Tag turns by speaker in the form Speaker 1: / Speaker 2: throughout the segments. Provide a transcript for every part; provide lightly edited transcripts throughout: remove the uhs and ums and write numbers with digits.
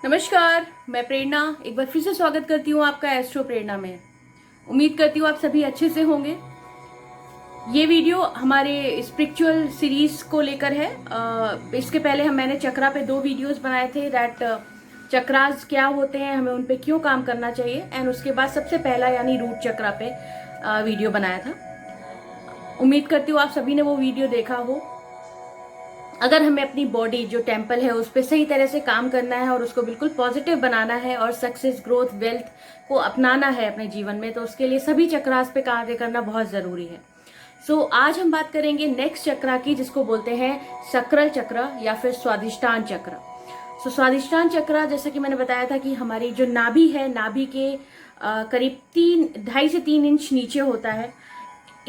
Speaker 1: नमस्कार, मैं प्रेरणा एक बार फिर से स्वागत करती हूँ आपका एस्ट्रो प्रेरणा में। उम्मीद करती हूँ आप सभी अच्छे से होंगे। ये वीडियो हमारे स्पिरिचुअल सीरीज को लेकर है। इसके पहले मैंने चक्रा पे 2 वीडियोस बनाए थे दैट चक्रास क्या होते हैं, हमें उन पे क्यों काम करना चाहिए, एंड उसके बाद सबसे पहला यानी रूट चक्रा पे वीडियो बनाया था। उम्मीद करती हूँ आप सभी ने वो वीडियो देखा हो। अगर हमें अपनी बॉडी जो टेम्पल है उस पर सही तरह से काम करना है और उसको बिल्कुल पॉजिटिव बनाना है और सक्सेस, ग्रोथ, वेल्थ को अपनाना है अपने जीवन में, तो उसके लिए सभी चक्रास पे कार्य करना बहुत जरूरी है। आज हम बात करेंगे नेक्स्ट चक्रा की, जिसको बोलते हैं सक्राल चक्र या फिर स्वादिष्टान चक्र। स्वादिष्टान चक्र, जैसा कि मैंने बताया था कि हमारी जो नाभि है, नाभि के करीब 2.5 से 3 इंच नीचे होता है।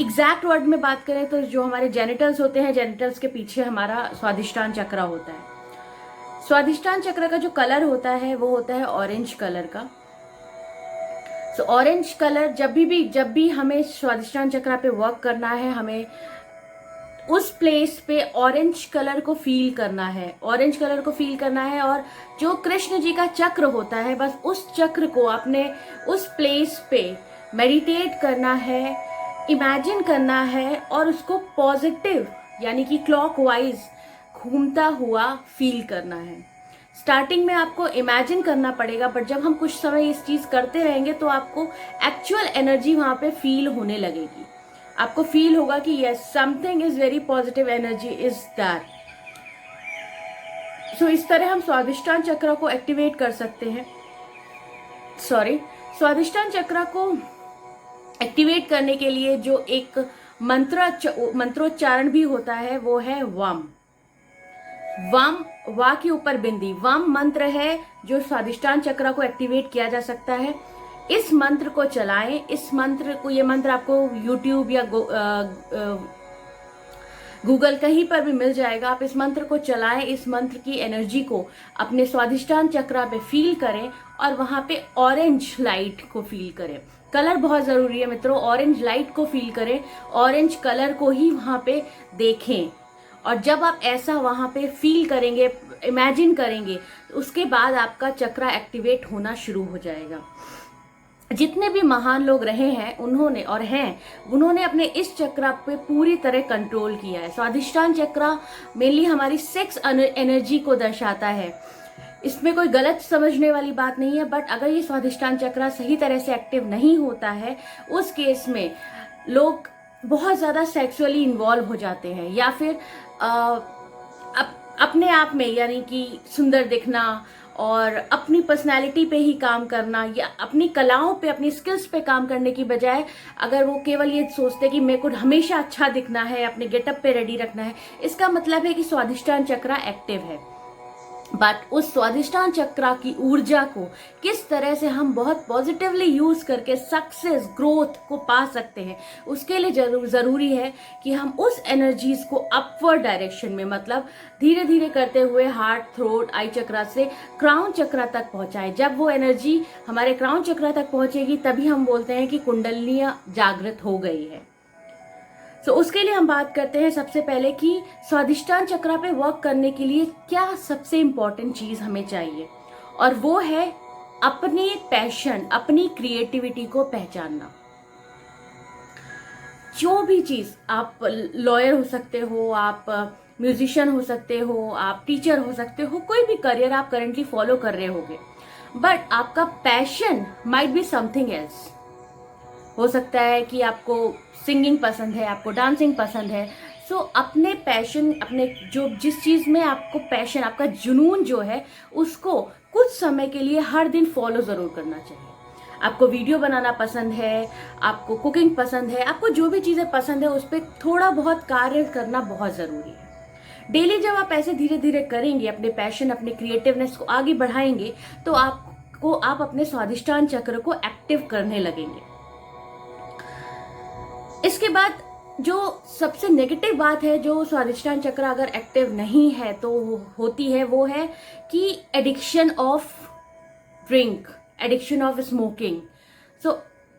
Speaker 1: एग्जैक्ट वर्ड में बात करें तो जो हमारे जेनिटल्स होते हैं, जेनिटल्स के पीछे हमारा स्वादिष्टान चक्र होता है। स्वादिष्टान चक्र का जो कलर होता है वो होता है ऑरेंज कलर का। ऑरेंज कलर जब भी हमें स्वादिष्टान चक्र पे वर्क करना है, हमें उस प्लेस पे ऑरेंज कलर को फील करना है, ऑरेंज कलर को फील करना है। और जो कृष्ण जी का चक्र होता है, बस उस चक्र को अपने उस प्लेस पे मेडिटेट करना है, इमेजिन करना है और उसको पॉजिटिव यानी कि क्लॉकवाइज घूमता हुआ फील करना है। स्टार्टिंग में आपको इमेजिन करना पड़ेगा, बट जब हम कुछ समय इस चीज करते रहेंगे तो आपको एक्चुअल एनर्जी वहां पे फील होने लगेगी। आपको फील होगा कि yes, something is very positive energy is that. इस तरह हम स्वादिष्टान चक्र को एक्टिवेट कर सकते हैं। स्वादिष्टान चक्र को एक्टिवेट करने के लिए जो एक मंत्रोच्चारण भी होता है वो है वम। वा के ऊपर बिंदी, वम मंत्र है जो स्वादिष्टान चक्र को एक्टिवेट किया जा सकता है। इस मंत्र को चलाएं। ये मंत्र आपको यूट्यूब या गूगल कहीं पर भी मिल जाएगा। आप इस मंत्र को चलाएं, इस मंत्र की एनर्जी को अपने स्वादिष्टान चक्र पे फील करें और वहां पे ऑरेंज लाइट को फील करें। कलर बहुत जरूरी है मित्रों, ऑरेंज लाइट को फील करें, ऑरेंज कलर को ही वहां पे देखें। और जब आप ऐसा वहां पे फील करेंगे, इमेजिन करेंगे, उसके बाद आपका चक्र एक्टिवेट होना शुरू हो जाएगा। जितने भी महान लोग रहे हैं उन्होंने अपने इस चक्र पे पूरी तरह कंट्रोल किया है। स्वादिष्टान चक्र मेनली हमारी सेक्स एनर्जी को दर्शाता है। इसमें कोई गलत समझने वाली बात नहीं है, बट अगर ये स्वादिष्टान चक्र सही तरह से एक्टिव नहीं होता है, उस केस में लोग बहुत ज्यादा सेक्सुअली इन्वॉल्व हो जाते हैं, या फिर अपने आप में यानी कि सुंदर दिखना और अपनी पर्सनैलिटी पे ही काम करना या अपनी कलाओं पे, अपनी स्किल्स पे काम करने की बजाय अगर वो केवल ये सोचते कि मेरे को हमेशा अच्छा दिखना है, अपने गेटअप पे रेडी रखना है, इसका मतलब है कि स्वादिष्टान चक्र एक्टिव है। बट उस स्वादिष्टान चक्र की ऊर्जा को किस तरह से हम बहुत पॉजिटिवली यूज करके सक्सेस, ग्रोथ को पा सकते हैं, उसके लिए जरूरी है कि हम उस एनर्जीज को अपवर्ड डायरेक्शन में, मतलब धीरे धीरे करते हुए हार्ट, थ्रोट, आई चक्र से क्राउन चक्र तक पहुंचाएं। जब वो एनर्जी हमारे क्राउन चक्र तक पहुंचेगी तभी हम बोलते हैं कि कुंडलिनी जागृत हो गई है। उसके लिए हम बात करते हैं सबसे पहले कि स्वादिष्टान चक्र पे वर्क करने के लिए क्या सबसे इंपॉर्टेंट चीज हमें चाहिए, और वो है अपनी पैशन, अपनी क्रिएटिविटी को पहचानना। जो भी चीज, आप लॉयर हो सकते हो, आप म्यूजिशियन हो सकते हो, आप टीचर हो सकते हो, कोई भी करियर आप करेंटली फॉलो कर रहे होगे, बट आपका passion might be something else. हो सकता है कि आपको सिंगिंग पसंद है, आपको डांसिंग पसंद है। अपने पैशन, अपने जो जिस चीज में आपको पैशन, आपका जुनून जो है, उसको कुछ समय के लिए हर दिन फॉलो जरूर करना चाहिए। आपको वीडियो बनाना पसंद है, आपको कुकिंग पसंद है, आपको जो भी चीजें पसंद है उस पर थोड़ा बहुत कार्य करना बहुत जरूरी है। डेली जब आप ऐसे धीरे धीरे करेंगे, अपने पैशन, अपने क्रिएटिवनेस को आगे बढ़ाएंगे, तो आप अपने स्वादिष्टान चक्र को एक्टिव करने लगेंगे। इसके बाद जो सबसे नेगेटिव बात है, जो स्वादिष्टान चक्र अगर एक्टिव नहीं है तो होती है, वो है कि addiction of drink, addiction of smoking.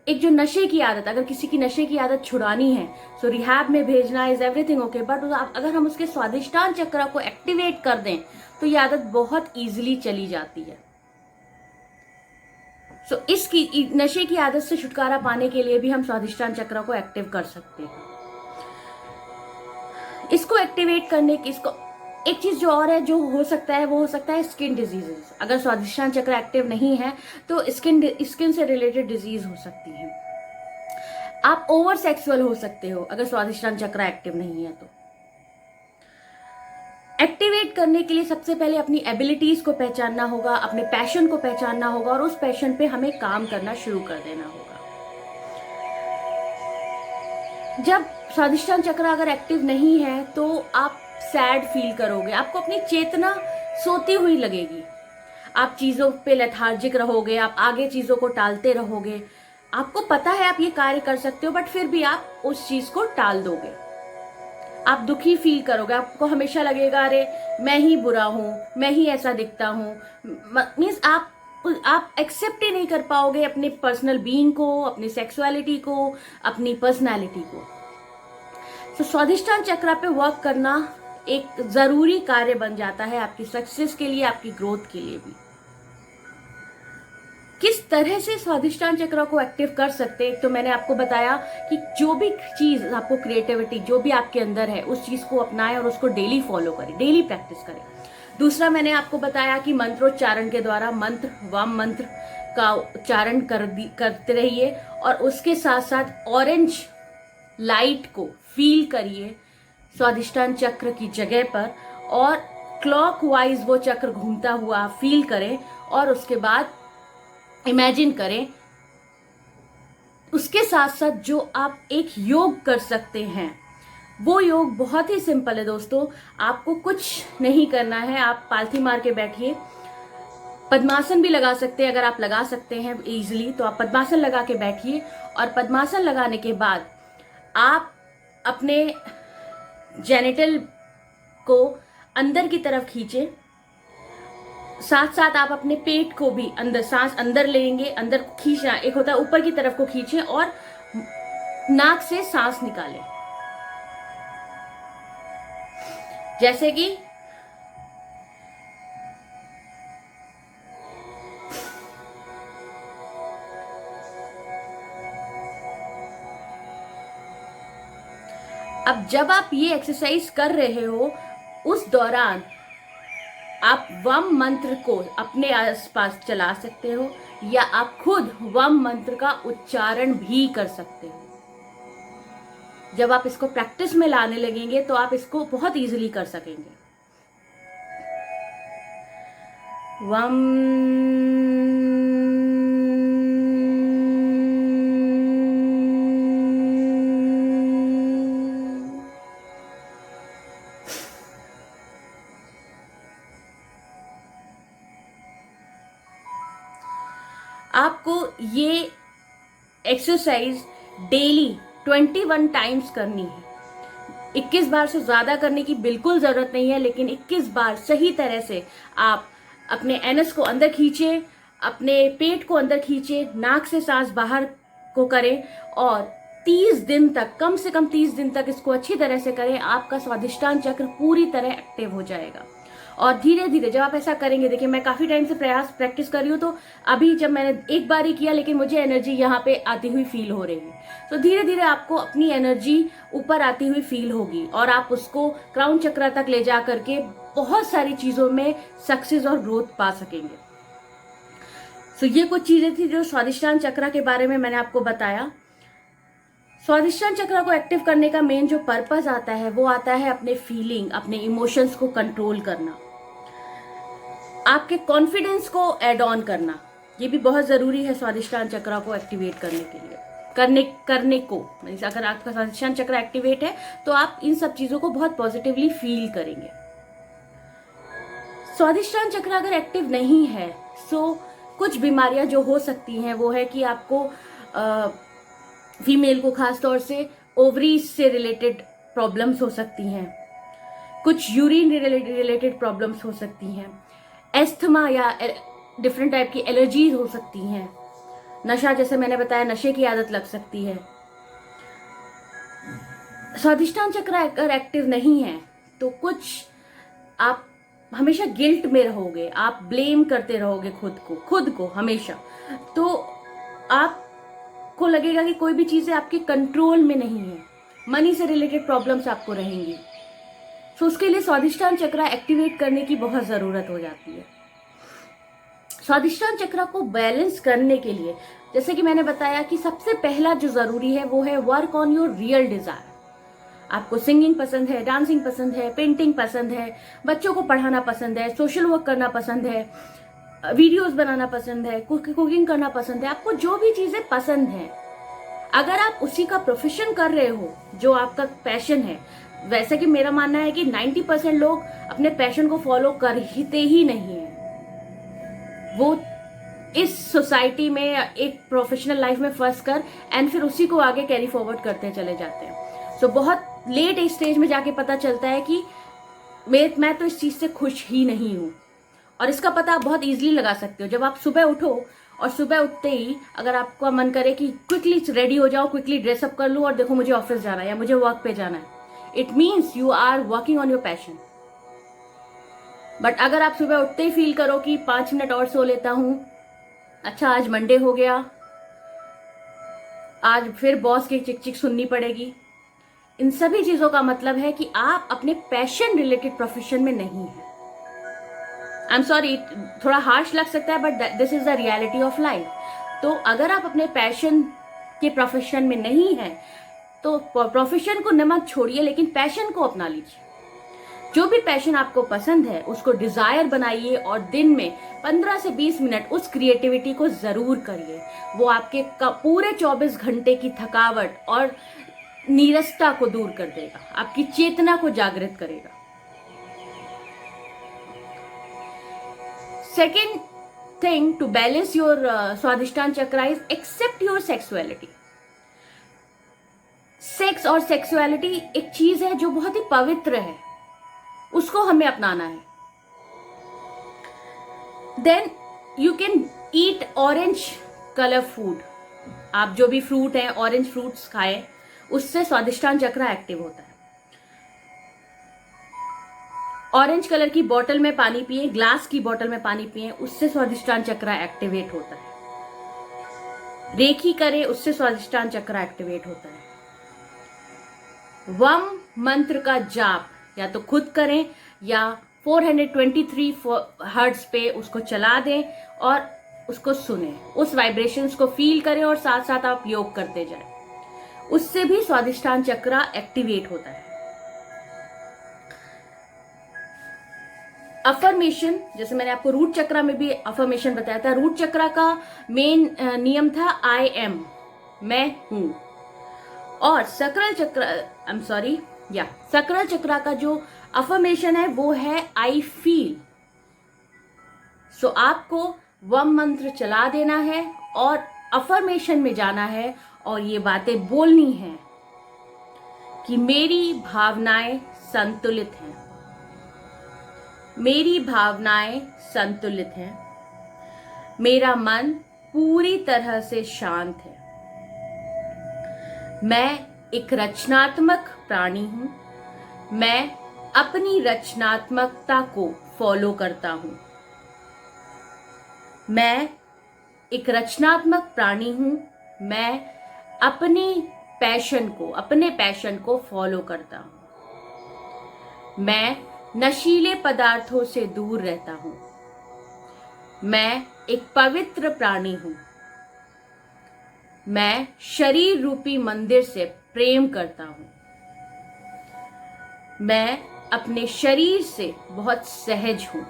Speaker 1: एक जो नशे की आदत, अगर किसी की नशे की आदत छुड़ानी है, रिहैब में भेजना इज एवरीथिंग ओके, बट अगर हम उसके स्वादिष्टान चक्र को एक्टिवेट कर दें तो ये आदत बहुत ईजिली चली जाती है। इसकी नशे की आदत से छुटकारा पाने के लिए भी हम स्वादिष्टान चक्र को एक्टिव कर सकते हैं। इसको एक्टिवेट करने की इसको एक चीज जो और है जो हो सकता है वो हो सकता है स्किन डिजीजेस। अगर स्वादिष्टान चक्र एक्टिव नहीं है तो स्किन से रिलेटेड डिजीज हो सकती है। आप ओवर सेक्सुअल हो सकते हो अगर स्वादिष्टान चक्र एक्टिव नहीं है तो। एक्टिवेट करने के लिए सबसे पहले अपनी एबिलिटीज को पहचानना होगा, अपने पैशन को पहचानना होगा और उस पैशन पे हमें काम करना शुरू कर देना होगा। जब स्वादिष्टान चक्र अगर एक्टिव नहीं है तो आप सैड फील करोगे, आपको अपनी चेतना सोती हुई लगेगी, आप चीजों पे लेथार्जिक रहोगे, आप आगे चीजों को टालते रहोगे। आपको पता है आप ये कार्य कर सकते हो बट फिर भी आप उस चीज को टाल दोगे। आप दुखी फील करोगे, आपको हमेशा लगेगा अरे मैं ही बुरा हूं, मैं ही ऐसा दिखता हूं। मीन्स आप एक्सेप्ट ही नहीं कर पाओगे अपने पर्सनल बीइंग को, अपनी सेक्सुअलिटी को, अपनी पर्सनालिटी को। तो स्वादिष्टान चक्र पे वर्क करना एक जरूरी कार्य बन जाता है आपकी सक्सेस के लिए, आपकी ग्रोथ के लिए भी। किस तरह से स्वादिष्टान चक्र को एक्टिव कर सकते हैं, तो मैंने आपको बताया कि जो भी चीज आपको क्रिएटिविटी जो भी आपके अंदर है उस चीज को अपनाएं और उसको डेली फॉलो करें, डेली प्रैक्टिस करें। दूसरा मैंने आपको बताया कि मंत्रोच्चारण के द्वारा मंत्र वाम मंत्र का उच्चारण करते रहिए और उसके साथ साथ ऑरेंज लाइट को फील करिए स्वादिष्टान चक्र की जगह पर और क्लॉकवाइज वो चक्र घूमता हुआ फील करें और उसके बाद इमेजिन करें। उसके साथ साथ जो आप एक योग कर सकते हैं वो योग बहुत ही सिंपल है दोस्तों, आपको कुछ नहीं करना है। आप पालथी मार के बैठिए, पद्मासन भी लगा सकते हैं अगर आप लगा सकते हैं इजीली तो आप पद्मासन लगा के बैठिए और पद्मासन लगाने के बाद आप अपने जेनिटल को अंदर की तरफ खींचे, साथ साथ आप अपने पेट को भी अंदर, सांस अंदर लेंगे, अंदर खींचना एक होता है ऊपर की तरफ को खींचे और नाक से सांस निकालें जैसे कि अब जब आप ये एक्सरसाइज कर रहे हो उस दौरान आप वम मंत्र को अपने आसपास चला सकते हो या आप खुद वम मंत्र का उच्चारण भी कर सकते हो। जब आप इसको प्रैक्टिस में लाने लगेंगे तो आप इसको बहुत इजीली कर सकेंगे। वम आपको ये एक्सरसाइज डेली 21 टाइम्स करनी है। 21 बार से ज्यादा करने की बिल्कुल जरूरत नहीं है, लेकिन 21 बार सही तरह से आप अपने एनस को अंदर खींचे, अपने पेट को अंदर खींचे, नाक से सांस बाहर को करें और 30 दिन तक, कम से कम 30 दिन तक इसको अच्छी तरह से करें। आपका स्वादिष्टान चक्र पूरी तरह एक्टिव हो जाएगा। और धीरे धीरे जब आप ऐसा करेंगे, देखिए मैं काफी टाइम से प्रैक्टिस कर रही हूँ, तो अभी जब मैंने एक बार ही किया लेकिन मुझे एनर्जी यहाँ पे आती हुई फील हो रही है। तो धीरे धीरे आपको अपनी एनर्जी ऊपर आती हुई फील होगी और आप उसको क्राउन चक्र तक ले जा करके बहुत सारी चीजों में सक्सेस और ग्रोथ पा सकेंगे। तो ये कुछ चीजें थी जो स्वादिष्टान चक्र के बारे में मैंने आपको बताया। स्वादिष्टान चक्र को एक्टिव करने का मेन जो पर्पस आता है वो आता है अपने फीलिंग, अपने इमोशंस को कंट्रोल करना, आपके कॉन्फिडेंस को एड ऑन करना। ये भी बहुत जरूरी है स्वादिष्टान चक्र को एक्टिवेट करने के लिए, करने को। अगर आपका स्वादिष्टान चक्र एक्टिवेट है तो आप इन सब चीजों को बहुत पॉजिटिवली फील करेंगे। स्वादिष्टान चक्र अगर एक्टिव नहीं है तो कुछ बीमारियां जो हो सकती हैं वो है कि आपको फीमेल को खास तौर से ओवरीज से रिलेटेड प्रॉब्लम्स हो सकती हैं, कुछ यूरिन रिलेटेड प्रॉब्लम्स हो सकती हैं, एस्थमा या डिफरेंट टाइप की एलर्जीज हो सकती हैं, नशा, जैसे मैंने बताया नशे की आदत लग सकती है। स्वादिष्टान चक्र अगर एक्टिव नहीं है तो कुछ आप हमेशा गिल्ट में रहोगे, आप ब्लेम करते रहोगे खुद को हमेशा, तो आपको लगेगा कि कोई भी चीजें आपके कंट्रोल में नहीं है, मनी से रिलेटेड प्रॉब्लम्स आपको रहेंगी। तो उसके लिए स्वादिष्टान चक्र एक्टिवेट करने की बहुत जरूरत हो जाती है। स्वादिष्टान चक्र को बैलेंस करने के लिए, जैसे कि मैंने बताया कि सबसे पहला जो जरूरी है वो है work on your real desire. आपको सिंगिंग पसंद है, डांसिंग पसंद है, पेंटिंग पसंद है, बच्चों को पढ़ाना पसंद है, सोशल वर्क करना पसंद है, वीडियोस बनाना पसंद है, कुकिंग करना पसंद है, आपको जो भी चीजें पसंद है, अगर आप उसी का प्रोफेशन कर रहे हो जो आपका पैशन है, वैसे कि मेरा मानना है कि 90% लोग अपने पैशन को फॉलो करते ही नहीं है, वो इस सोसाइटी में एक प्रोफेशनल लाइफ में फंस कर एंड फिर उसी को आगे कैरी फॉरवर्ड करते चले जाते हैं। सो बहुत लेट स्टेज में जाके पता चलता है कि मैं तो इस चीज से खुश ही नहीं हूं। और इसका पता आप बहुत इजीली लगा सकते हो। जब आप सुबह उठो और सुबह उठते ही अगर आपका मन करे कि क्विकली रेडी हो जाओ, क्विकली ड्रेसअप कर लो और देखो मुझे ऑफिस जाना है या मुझे वर्क पे जाना है, it means you are working on your passion. But अगर आप सुबह उठते ही फील करो कि 5 मिनट और सो लेता हूं, अच्छा आज मंडे हो गया, आज फिर बॉस की चिक चिक सुननी पड़ेगी, इन सभी चीजों का मतलब है कि आप अपने पैशन रिलेटेड प्रोफेशन में नहीं है। आई एम सॉरी, थोड़ा हार्श लग सकता है but this is the reality of life. तो अगर आप अपने पैशन के प्रोफेशन में नहीं है तो प्रोफेशन को नमक छोड़िए, लेकिन पैशन को अपना लीजिए। जो भी पैशन आपको पसंद है उसको डिजायर बनाइए और दिन में 15 से 20 मिनट उस क्रिएटिविटी को जरूर करिए। वो आपके पूरे 24 घंटे की थकावट और नीरसता को दूर कर देगा, आपकी चेतना को जागृत करेगा। Second thing to balance your Swadhisthana chakra is accept your sexuality. Sex और सेक्सुअलिटी एक चीज है जो बहुत ही पवित्र है, उसको हमें अपनाना है। Then you can eat orange colour food. आप जो भी फ्रूट है, ऑरेंज फ्रूट्स खाएं, उससे स्वादिष्टान चक्र एक्टिव होता है। ऑरेंज कलर की बोतल में पानी पिए, ग्लास की बोतल में पानी पिए, उससे स्वादिष्टान चक्र एक्टिवेट होता है। रेखी करें, उससे स्वादिष्टान चक्र एक्टिवेट होता है। वम मंत्र का जाप या तो खुद करें या 423 हर्ट्ज पे उसको चला दें और उसको सुने, उस वाइब्रेशंस को फील करें और साथ साथ आप योग करते जाएं, उससे भी स्वादिष्टान चक्र एक्टिवेट होता है। अफर्मेशन, जैसे मैंने आपको रूट चक्र में भी अफर्मेशन बताया था। रूट चक्र का मेन नियम था आई एम, मैं हूं। और सकरल चक्र का जो अफर्मेशन है वो है आई फील। सो आपको वम मंत्र चला देना है और अफर्मेशन में जाना है और ये बातें बोलनी है कि मेरी भावनाएं संतुलित हैं, मेरी भावनाएं संतुलित हैं, मेरा मन पूरी तरह से शांत है, मैं एक रचनात्मक प्राणी हूं, मैं अपनी रचनात्मकता को फॉलो करता हूं, मैं एक रचनात्मक प्राणी हूं, मैं अपने पैशन को फॉलो करता हूं, मैं नशीले पदार्थों से दूर रहता हूं, मैं एक पवित्र प्राणी हूं, मैं शरीर रूपी मंदिर से प्रेम करता हूं, मैं अपने शरीर से बहुत सहज हूं।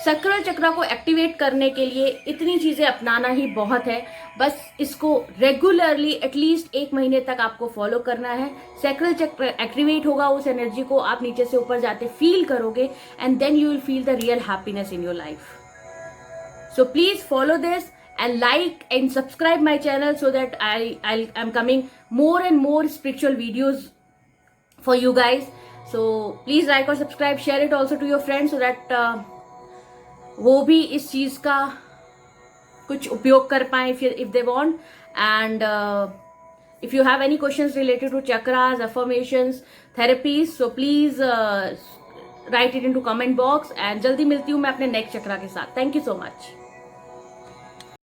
Speaker 1: सकरल चक्र को एक्टिवेट करने के लिए इतनी चीजें अपनाना ही बहुत है। बस इसको रेगुलरली एटलीस्ट 1 महीने तक आपको फॉलो करना है। सकरल चक्र एक्टिवेट होगा, उस एनर्जी को आप नीचे से ऊपर जाते फील करोगे and then you will feel the real happiness in your life. So please follow this and like and subscribe my channel so that I'm coming more and more spiritual videos for you guys. So please like और subscribe, share it also to your friends so that वो भी इस चीज का कुछ उपयोग कर पाए if they want. And If you have any questions related to chakras, affirmations, therapies, so please write it into comment box, and जल्दी मिलती हूँ मैं अपने नेक्स्ट चक्रा के साथ. Thank you so much.